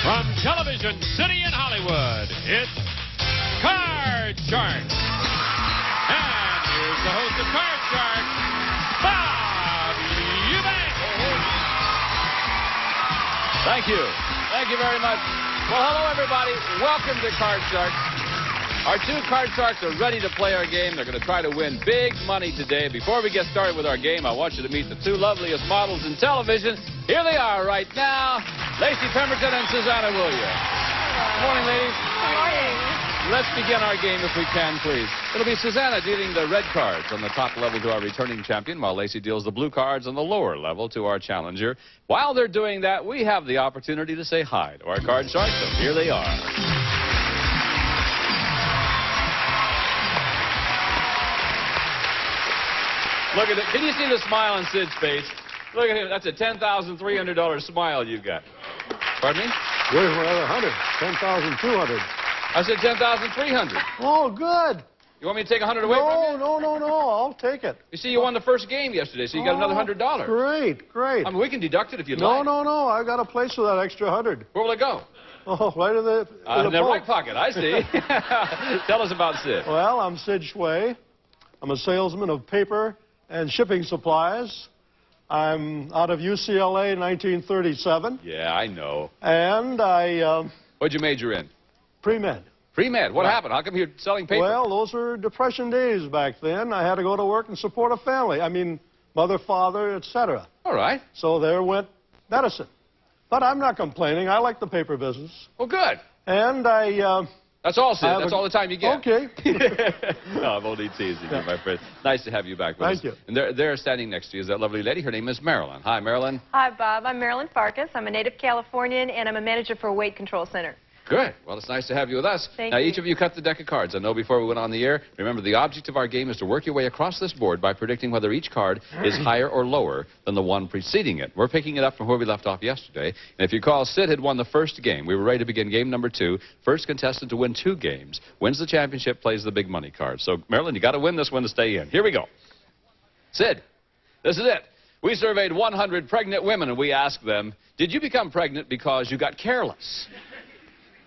From Television City in Hollywood, it's Card Shark. And here's the host of Card Shark, Bob Eubanks. Thank you. Thank you very much. Well, hello, everybody. Welcome to Card Shark. Our two Card Sharks are ready to play our game. They're going to try to win big money today. Before we get started with our game, I want you to meet the two loveliest models in television. Here they are right now, Lacey Pemberton and Susanna Williams. Good morning, ladies. Good morning. Let's begin our game if we can, please. It'll be Susanna dealing the red cards on the top level to our returning champion, while Lacey deals the blue cards on the lower level to our challenger. While they're doing that, we have the opportunity to say hi to our Card Sharks, so here they are. Look at it. Can you see the smile on Sid's face? Look at him. That's a $10,300 smile you've got. Pardon me? Where's my other 100? 10,200. I said 10,300. Oh, good. You want me to take 100 away from you? No. I'll take it. You see, you won the first game yesterday, so you got another $100. Great. I mean, we can deduct it if you'd like. No. I got a place for that extra 100. Where will it go? Oh, right in the right pocket. I see. Tell us about Sid. Well, I'm Sid Schway. I'm a salesman of paper and shipping supplies. I'm out of UCLA 1937. Yeah, I know. And I... What'd you major in? Pre-med. Pre-med. What happened? How come you're selling paper? Well, those were Depression days back then. I had to go to work and support a family. I mean, mother, father, etc. All right. So there went medicine. But I'm not complaining. I like the paper business. Well, good. And I... That's all, Sid. That's all the time you get. Okay. No, I'm only teasing you, my friend. Nice to have you back with us. Thank you. And there standing next to you is that lovely lady. Her name is Marilyn. Hi, Marilyn. Hi, Bob. I'm Marilyn Farkas. I'm a native Californian, and I'm a manager for a weight control center. Good. Well, it's nice to have you with us. Thank now, you. each of you cut the deck of cards. I know before we went on the air, remember the object of our game is to work your way across this board by predicting whether each card is higher or lower than the one preceding it. We're picking it up from where we left off yesterday. And if you recall, Sid had won the first game. We were ready to begin game number 2. First contestant to win 2 games wins the championship, plays the big money card. So, Marilyn, you got to win this one to stay in. Here we go. Sid, this is it. We surveyed 100 pregnant women, and we asked them, did you become pregnant because you got careless?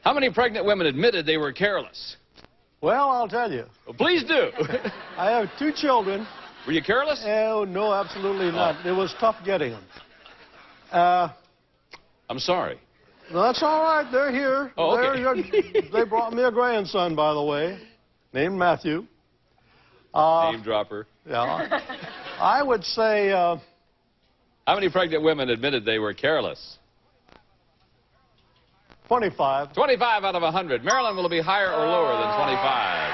How many pregnant women admitted they were careless? Well, I'll tell you. Well, please do. I have 2 children. Were you careless? Oh, no, absolutely not. It was tough getting them. I'm sorry. No, that's all right. They're here. Oh, okay. They brought me a grandson, by the way, named Matthew. Name dropper. Yeah. I would say... How many pregnant women admitted they were careless? 25. 25 out of 100. Marilyn, will it be higher or lower than 25? I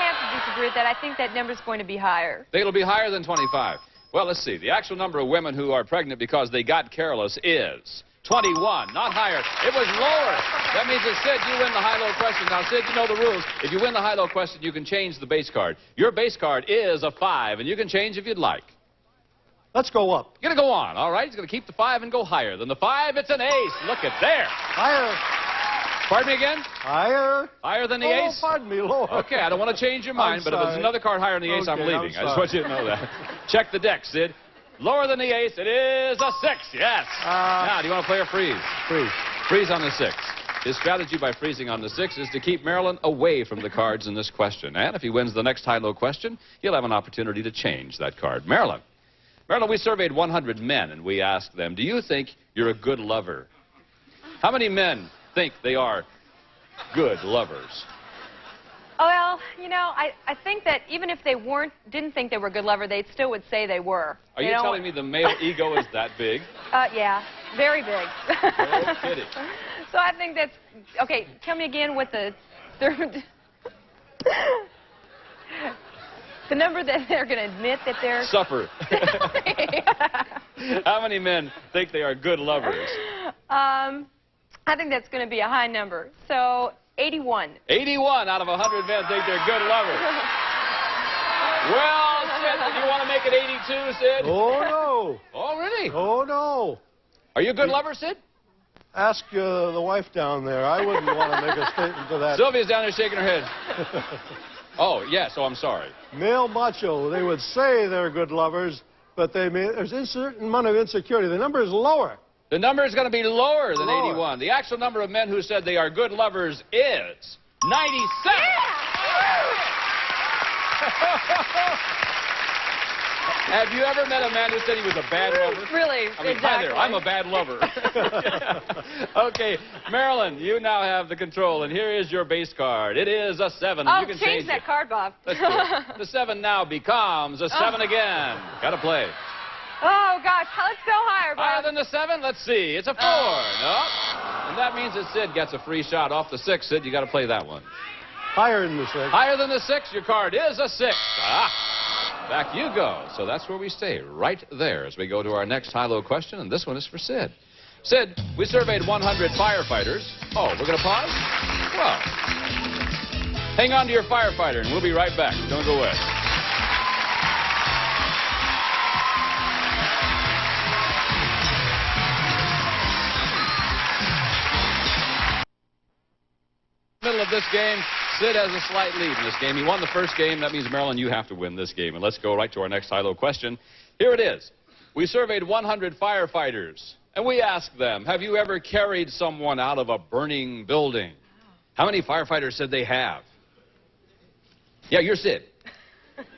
have to disagree with that. I think that number's going to be higher. Think it'll be higher than 25? Well, let's see. The actual number of women who are pregnant because they got careless is 21, not higher. It was lower. That means that, Sid, you win the high-low question. Now, Sid, you know the rules. If you win the high-low question, you can change the base card. Your base card is a 5, and you can change if you'd like. Let's go up. You're going to go on, all right? He's going to keep the 5 and go higher. Than the 5, it's an ace. Look at there. Higher. Pardon me again? Higher. Higher than the Oh, ace? pardon me, lower. Okay, I don't want to change your mind, but if there's another card higher than the ace, I'm Okay, leaving. I'm I just want you to know that. Check the deck, Sid. Lower than the ace, it is a 6. Yes. Now, do you want to play or freeze? Freeze. Freeze on the 6. His strategy by freezing on the 6 is to keep Marilyn away from the cards in this question. And if he wins the next high-low question, he'll have an opportunity to change that card. Marilyn, we surveyed 100 men, and we asked them, do you think you're a good lover? How many men think they are good lovers? Well, you know, I think that even if they didn't think they were a good lover, they still would say they were. Are you telling me the male ego is that big? Yeah, very big. No kidding. So I think that's... Okay, tell me again what the third... The number that they're going to admit that they're... Suffer. How many men think they are good lovers? I think that's going to be a high number. So, 81. 81 out of 100 men think they're good lovers. Well, Sid, do you want to make it 82, Sid? Oh, no. Oh, really? Oh, no. Are you a good lover, Sid? Ask the wife down there. I wouldn't want to make a statement to that. Sylvia's down there shaking her head. Oh, yes. Oh, I'm sorry. Male macho, they would say they're good lovers, but there's a certain amount of insecurity. The number is lower. The number is going to be lower than 81. The actual number of men who said they are good lovers is 97. Have you ever met a man who said he was a bad lover? Really? I mean, exactly. hi there, I'm a bad lover. Okay, Marilyn, you now have the control, and here is your base card. It is a 7. Oh, You can change that it. card, Bob. Let's do it. The 7 now becomes a 7 again. Got to play. Oh, gosh. Let's go higher, Bob. Higher than the 7? Let's see. It's a 4. No. And that means that Sid gets a free shot off the 6. Sid, you got to play that one. Higher than the 6. Higher than the 6. Your card is a 6. Back you go. So that's where we stay, right there, as we go to our next high-low question, and this one is for Sid. Sid, we surveyed 100 firefighters. Oh, we're going to pause? Well, hang on to your firefighter, and we'll be right back. Don't go away. Middle of this game, Sid has a slight lead in this game. He won the first game. That means, Marilyn, you have to win this game. And let's go right to our next high-low question. Here it is. We surveyed 100 firefighters, and we asked them, have you ever carried someone out of a burning building? How many firefighters said they have? Yeah, you're Sid.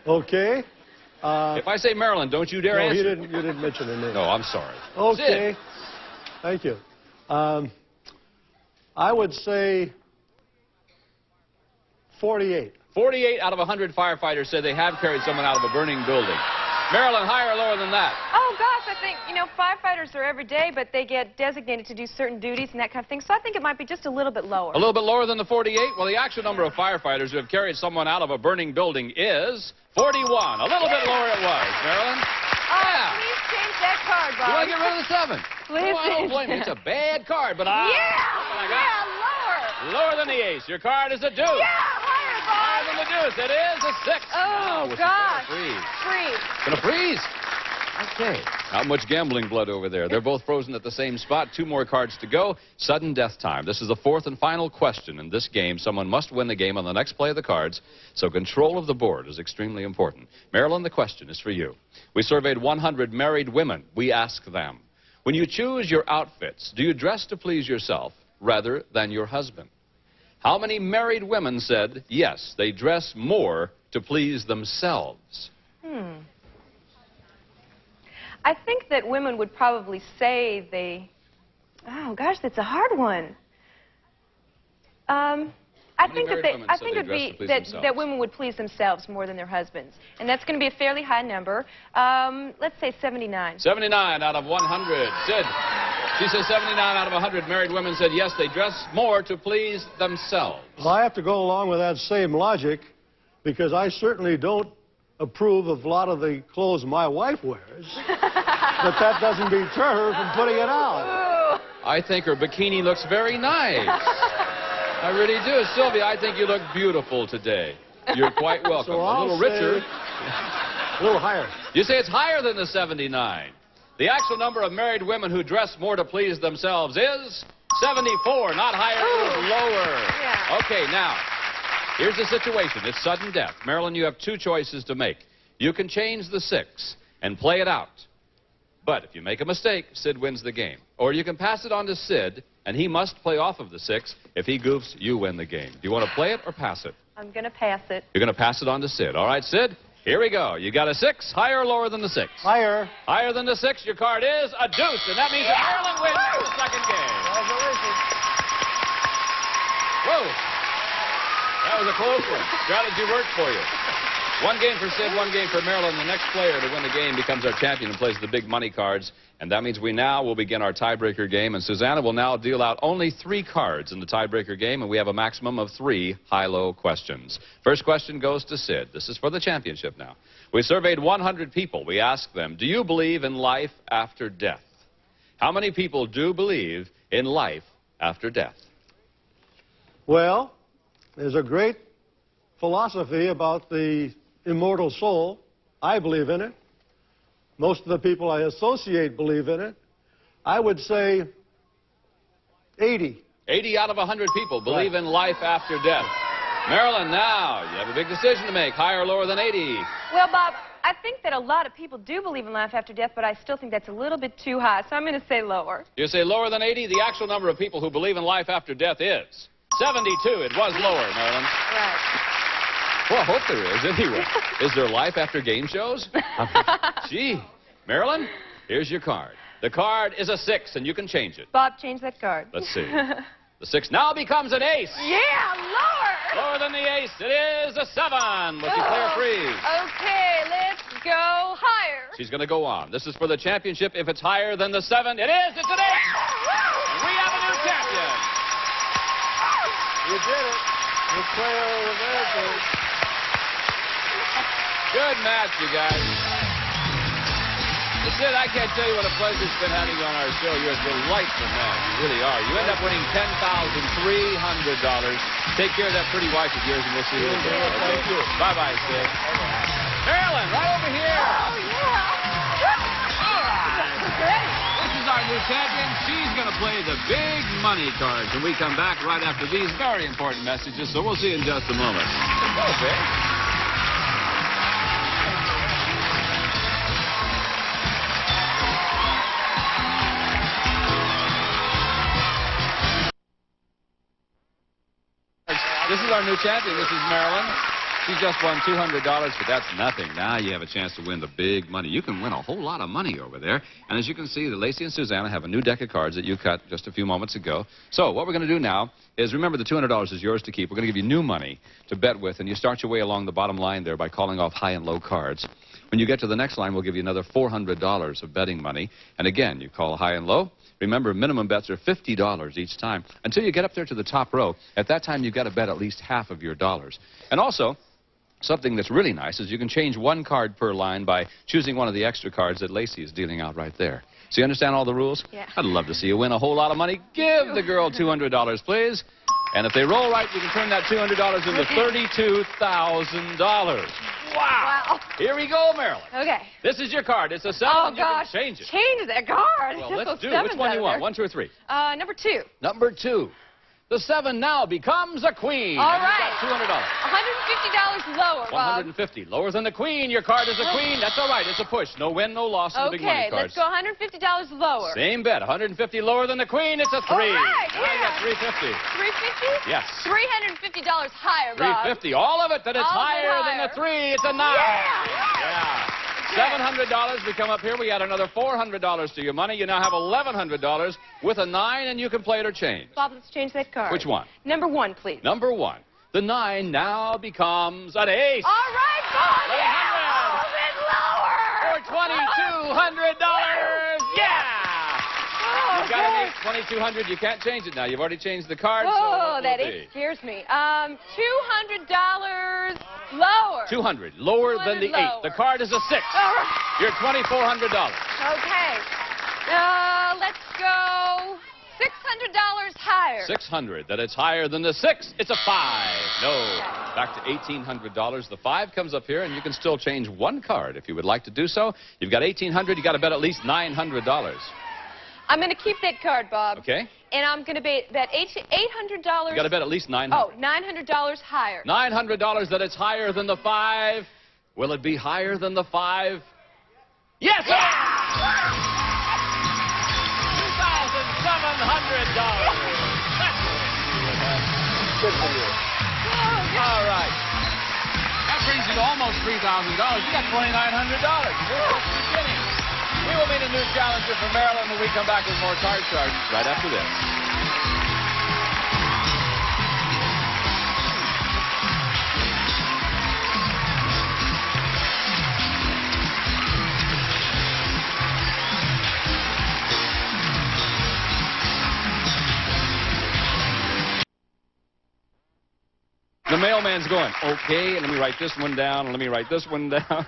Okay. If I say Marilyn, don't you dare answer. You didn't mention a name. No, I'm sorry. Okay. Sid. Thank you. I would say 48. 48 out of 100 firefighters said they have carried someone out of a burning building. Marilyn, higher or lower than that? Oh, gosh, I think, firefighters are every day, but they get designated to do certain duties and that kind of thing, so I think it might be just a little bit lower. A little bit lower than the 48? Well, the actual number of firefighters who have carried someone out of a burning building is 41. A little bit lower it was, Marilyn. Yeah. Please change that card, Bob. You want to get rid of the 7? Please. Oh, I don't blame you. It's a bad card, but lower. Lower than the ace. Your card is a deuce. Higher than the deuce. It is a 6. Oh, gosh. Freeze. Gonna freeze. Okay. Not much gambling blood over there. They're both frozen at the same spot. 2 more cards to go. Sudden death time. This is the 4th and final question in this game. Someone must win the game on the next play of the cards, so control of the board is extremely important. Marilyn, the question is for you. We surveyed 100 married women. We asked them, when you choose your outfits, do you dress to please yourself rather than your husband? How many married women said, yes, they dress more to please themselves? I think that women would probably say they... Oh, gosh, that's a hard one. I think it'd be that women would please themselves more than their husbands. And that's going to be a fairly high number. Let's say 79. 79 out of 100. Sid, she says 79 out of 100 married women said, yes, they dress more to please themselves. Well, I have to go along with that same logic because I certainly don't approve of a lot of the clothes my wife wears. But that doesn't deter her from putting it out. I think her bikini looks very nice. I really do. Sylvia, I think you look beautiful today. You're quite welcome. So a little richer. A little higher. You say it's higher than the 79. The actual number of married women who dress more to please themselves is 74. Not higher, it was lower. Yeah. Okay, now, here's the situation. It's sudden death. Marilyn, you have 2 choices to make. You can change the 6 and play it out. But if you make a mistake, Sid wins the game. Or you can pass it on to Sid, and he must play off of the 6. If he goofs, you win the game. Do you want to play it or pass it? I'm going to pass it. You're going to pass it on to Sid. All right, Sid, here we go. You got a 6, higher or lower than the 6? Higher. Higher than the 6. Your card is a deuce, and that means that Marilyn wins the second game. Whoa. That was a close one. Strategy worked for you. 1 game for Sid, 1 game for Marilyn. The next player to win the game becomes our champion and plays the big money cards. And that means we now will begin our tiebreaker game. And Susanna will now deal out only 3 cards in the tiebreaker game. And we have a maximum of 3 high-low questions. First question goes to Sid. This is for the championship now. We surveyed 100 people. We asked them, do you believe in life after death? How many people do believe in life after death? Well, there's a great philosophy about the immortal soul. I believe in it. Most of the people I associate believe in it. I would say 80. 80 out of 100 people believe in life after death. Marilyn, now, you have a big decision to make. Higher or lower than 80? Well, Bob, I think that a lot of people do believe in life after death, but I still think that's a little bit too high, so I'm going to say lower. You say lower than 80? The actual number of people who believe in life after death is 72. It was lower, Marilyn. Right. Well, I hope there is, anyway. Is there life after game shows? Gee. Marilyn, here's your card. The card is a 6, and you can change it. Bob, change that card. Let's see. The 6 now becomes an ace. Yeah, lower. Lower than the ace. It is a 7. With declare freeze. Okay, let's go higher. She's going to go on. This is for the championship. If it's higher than the 7, it is. It's an 8. We have a new champion. You did it. You play over there, dude. Good match, you guys. That's it. I can't tell you what a pleasure it's been having you on our show. You're a delightful man. You really are. You end up winning $10,300. Take care of that pretty wife of yours, and we'll see you again. Thank you. Bye-bye, Sid. Marilyn, right over here. Oh, yeah. All right. Great. This is our new champion. She's going to play the big money cards. When we come back right after these very important messages, so we'll see you in just a moment. Okay. This is our new champion. This is Marilyn. She just won $200, but that's nothing. Now you have a chance to win the big money. You can win a whole lot of money over there. And as you can see, Lacey and Susanna have a new deck of cards that you cut just a few moments ago. So what we're going to do now is, remember, the $200 is yours to keep. We're going to give you new money to bet with, and you start your way along the bottom line there by calling off high and low cards. When you get to the next line, we'll give you another $400 of betting money. And again, you call high and low. Remember, minimum bets are $50 each time. Until you get up there to the top row, at that time, you've got to bet at least half of your dollars. And also, something that's really nice is you can change one card per line by choosing one of the extra cards that Lacey is dealing out right there. So you understand all the rules? Yeah. I'd love to see you win a whole lot of money. Give the girl $200, please. And if they roll right, you can turn that $200 into $32,000. Wow. Here we go, Marilyn. Okay. This is your card. It's a 7. Oh, you gosh. can change it. Change that card. Well, let's do it. Which one do you want? 1, 2, or 3? Number 2. Number 2. The 7 now becomes a queen. All and right. you got $200. $150 lower, Bob. 150. Lower than the queen. Your card is a queen. That's all right. It's a push. No win, no loss in the big money cards. Okay, let's go $150 lower. Same bet. 150 lower than the queen. It's a 3. All right, now you got 350. 350? Yes. $350 higher, Bob. 350. All of it. That it's higher than the 3. It's a 9. Yeah. $700. We come up here. We add another $400 to your money. You now have $1,100 with a 9, and you can play it or change. Bob, let's change that card. Which one? Number 1, please. Number 1. The 9 now becomes an ace. All right, Bob. For $2,200. Yeah! You've got an ace, 2,200. You can't change it now. You've already changed the card. Oh, so that ace scares me. $200 lower. 200. Lower than the 8. The card is a 6. All right. You're $2,400. Okay. Let's go $600 higher. 600. That it's higher than the 6. It's a 5. No. Back to $1,800. The 5 comes up here, and you can still change one card if you would like to do so. You've got $1,800. You got to bet at least $900. I'm going to keep that card, Bob. Okay. And I'm going to bet that $800. You got to bet at least $900. Oh, $900 higher. $900. That it's higher than the 5. Will it be higher than the 5? Yes! Yeah! $2,700. Good for you. All right. That brings you to almost $3,000. You got $2,900. We're just beginning. We will meet a new challenger from Maryland when we come back with more Card Shark right after this. The mailman's going, okay, let me write this one down, and let me write this one down.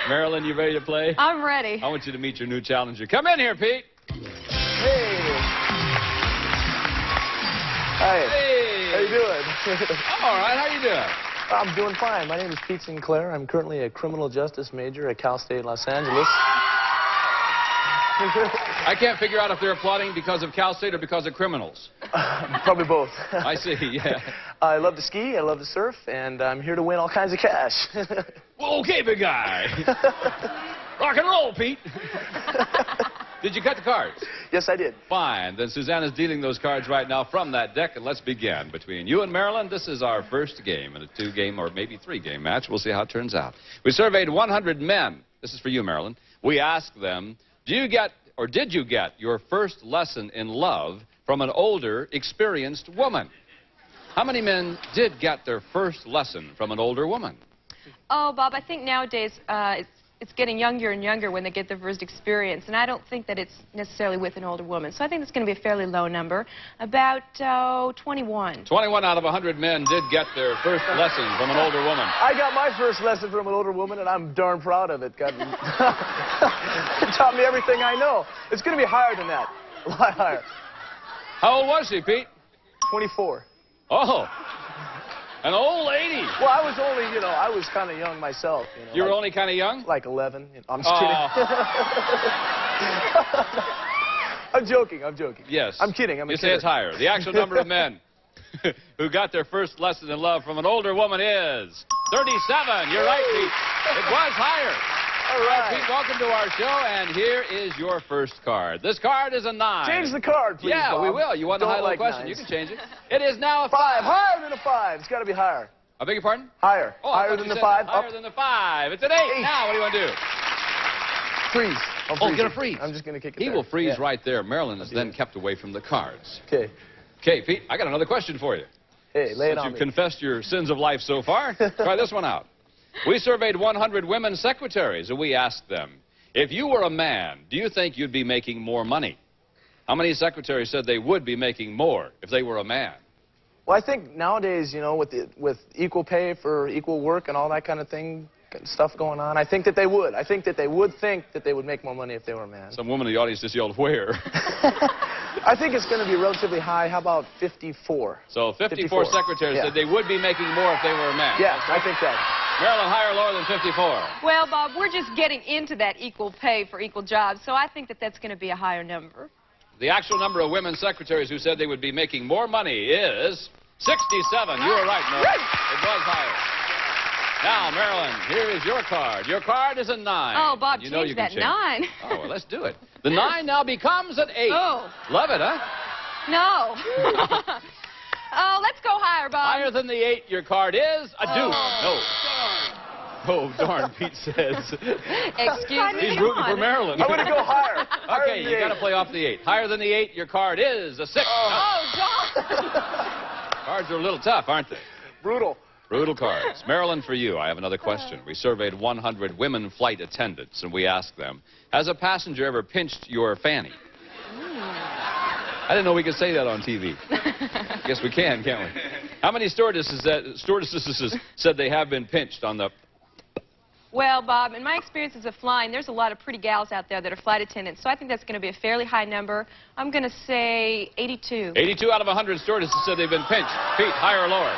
Marilyn, you ready to play? I'm ready. I want you to meet your new challenger. Come in here, Pete. Hey. Hi. Hey. How you doing? All right, how you doing? I'm doing fine. My name is Pete Sinclair. I'm currently a criminal justice major at Cal State Los Angeles. I can't figure out if they're applauding because of Cal State or because of criminals. Probably both. I see, yeah. I love to ski, I love to surf, and I'm here to win all kinds of cash. Well, okay, big guy. Rock and roll, Pete. Did you cut the cards? Yes, I did. Fine. Then Susanna's dealing those cards right now from that deck, and let's begin. Between you and Marilyn, this is our first game in a 2-game or maybe 3-game match. We'll see how it turns out. We surveyed 100 men. This is for you, Marilyn. We asked them, did you get your first lesson in love from an older, experienced woman? How many men did get their first lesson from an older woman? Oh, Bob, I think nowadays it's getting younger and younger when they get their first experience, and I don't think that it's necessarily with an older woman. So I think it's going to be a fairly low number, about 21. 21 out of 100 men did get their first lesson from an older woman. I got my first lesson from an older woman, and I'm darn proud of it. She taught me everything I know. It's going to be higher than that, a lot higher. How old was she, Pete? 24. Oh, an old lady. Well, I was only, I was kind of young myself. You were only kind of young? Like 11. I'm just kidding. I'm joking. Yes. I'm kidding. You say it's higher. The actual number of men who got their first lesson in love from an older woman is 37. You're right, Pete. It was higher. All right. Pete, welcome to our show, and here is your first card. This card is a 9. Change the card, please, Yeah, Bob. we will. You want the high-low question? 9s. You can change it. It is now a 5. Higher than a 5. It's got to be higher. I beg your pardon? Higher. Oh, higher than the 5. Higher than the 5. It's an 8. Now, what do you want to do? Freeze. Oh, get a freeze. I'm just going to kick it He there. will freeze right there. Marilyn is then kept away from the cards. Okay. Okay, Pete, I got another question for you. Hey, lay it Since on you've me. confessed your sins of life so far, try this one out. We surveyed 100 women secretaries, and we asked them, if you were a man, do you think you'd be making more money? How many secretaries said they would be making more if they were a man? Well, I think nowadays, with equal pay for equal work and all that kind of stuff going on, I think that they would. I think that they would think that they would make more money if they were a man. Some woman in the audience just yelled, where? I think it's going to be relatively high. How about 54? So 54 secretaries said they would be making more if they were a man. Yeah, I think that. Marilyn, higher or lower than 54? Well, Bob, we're just getting into that equal pay for equal jobs, so I think that that's going to be a higher number. The actual number of women secretaries who said they would be making more money is 67. You were right, Marilyn. It was higher. Now, Marilyn, here is your card. Your card is a 9. Oh, Bob, change that 9. Oh, well, let's do it. The 9 now becomes an 8. Oh. Love it, huh? No. Oh, let's go higher, Bob. Higher than the 8, your card is a deuce. No. Oh, darn, Pete says. Excuse me. He's rooting for Marilyn. I'm going to go higher. Okay, you got to play off the 8. Higher than the 8, your card is a 6. Oh, John. Cards are a little tough, aren't they? Brutal. Brutal cards. Marilyn, for you, I have another question. We surveyed 100 women flight attendants, and we asked them, has a passenger ever pinched your fanny? I didn't know we could say that on TV. Guess we can, can't we? How many stewardesses said they have been pinched on the... Well, Bob, in my experiences of flying, there's a lot of pretty gals out there that are flight attendants, so I think that's going to be a fairly high number. I'm going to say 82. 82 out of 100 stewardesses said they've been pinched. Pete, higher or lower?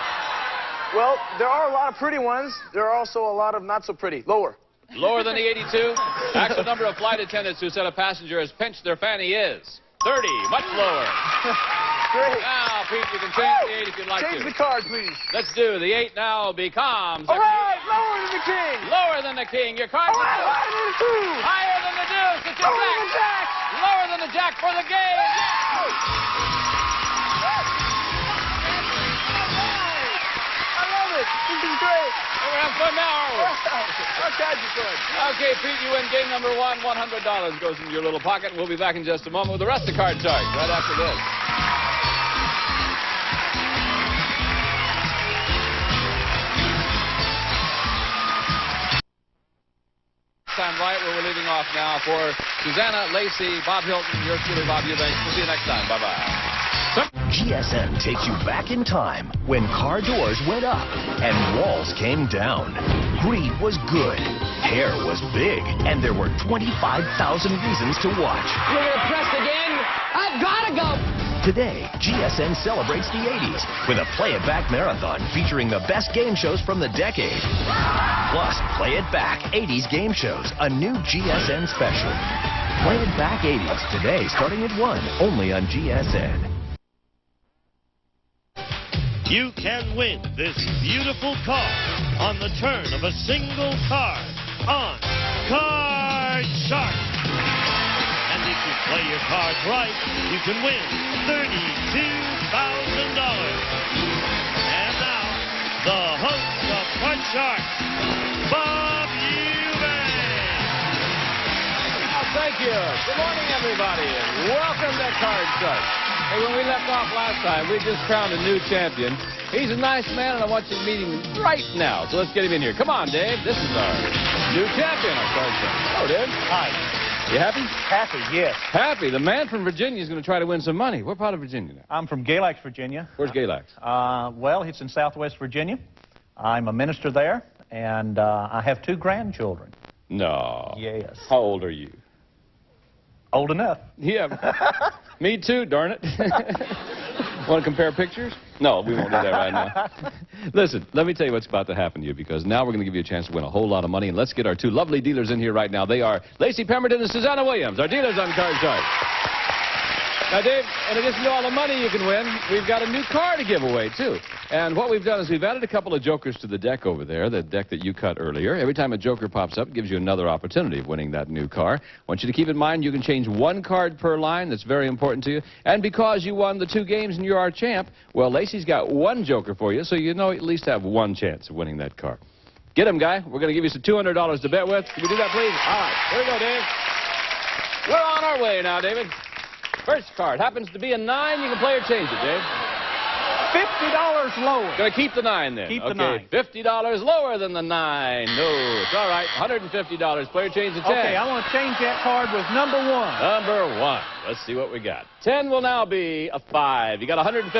Well, there are a lot of pretty ones. There are also a lot of not so pretty. Lower. Lower than the 82? Actual number of flight attendants who said a passenger has pinched their fanny is 30. Much lower. Great. Now, Pete, you can change the 8 if you'd like to. Change the card, please. Let's do. The 8 now becomes... All right, lower than the king. Lower than the king. Your card's All right, higher than the 2. higher than the deuce. It's a Lower than the jack. Lower than the jack for the game. I love it. This is great. We're having fun now. All kinds of fun. Okay, Pete, you win game number 1. $100 goes into your little pocket. And we'll be back in just a moment with the rest of Card Shark right after this. Time right where we're leaving off now for Susanna, Lacey, Bob Hilton, yours truly, Bob Eubanks. We'll see you next time. Bye-bye. GSN takes you back in time when car doors went up and walls came down. Greed was good, hair was big, and there were 25,000 reasons to watch. You're gonna press again? I've gotta go! Today, GSN celebrates the 80s with a Play It Back marathon featuring the best game shows from the decade. Plus, Play It Back 80s game shows, a new GSN special. Play It Back 80s today starting at 1, only on GSN. you can win this beautiful car on the turn of a single card on Card Shark. And if you play your cards right, you can win $32,000. And now, the host of Card Shark, Bob Eubanks. Thank you. Good morning, everybody, and welcome to Card Shark. Hey, when we left off last time, we just crowned a new champion. He's a nice man, and I want you to meet him right now. So let's get him in here. Come on, Dave. This is our new champion of Card Shark. Hello, Dave. Hi. You happy? Happy, yes. Happy. The man from Virginia is going to try to win some money. What part of Virginia now? I'm from Galax, Virginia. Where's Galax? Well, it's in southwest Virginia. I'm a minister there, and I have 2 grandchildren. No. Yes. How old are you? Old enough. Yeah. Me too, darn it. Want to compare pictures? No, we won't do that right now. Listen, let me tell you what's about to happen to you, because now we're going to give you a chance to win a whole lot of money, and let's get our 2 lovely dealers in here right now. They are Lacey Pemberton and Susanna Williams, our dealers on Card Shark. Now, Dave, in addition to all the money you can win, we've got a new car to give away, too. And what we've done is we've added a couple of jokers to the deck over there, the deck that you cut earlier. Every time a joker pops up, it gives you another opportunity of winning that new car. I want you to keep in mind you can change 1 card per line. That's very important to you. And because you won the 2 games and you're our champ, well, Lacey's got 1 joker for you, so you know at least have 1 chance of winning that car. Get him, guy. We're going to give you some $200 to bet with. Can we do that, please? All right. Here we go, Dave. We're on our way now, David. First card happens to be a 9. You can play or change it, Dave. $50 lower. Going to keep the 9 then. Keep the 9. $50 lower than the 9. No, it's all right. $150. Player change to 10. Okay, I want to change that card with number 1. Number 1. Let's see what we got. 10 will now be a 5. You got $150.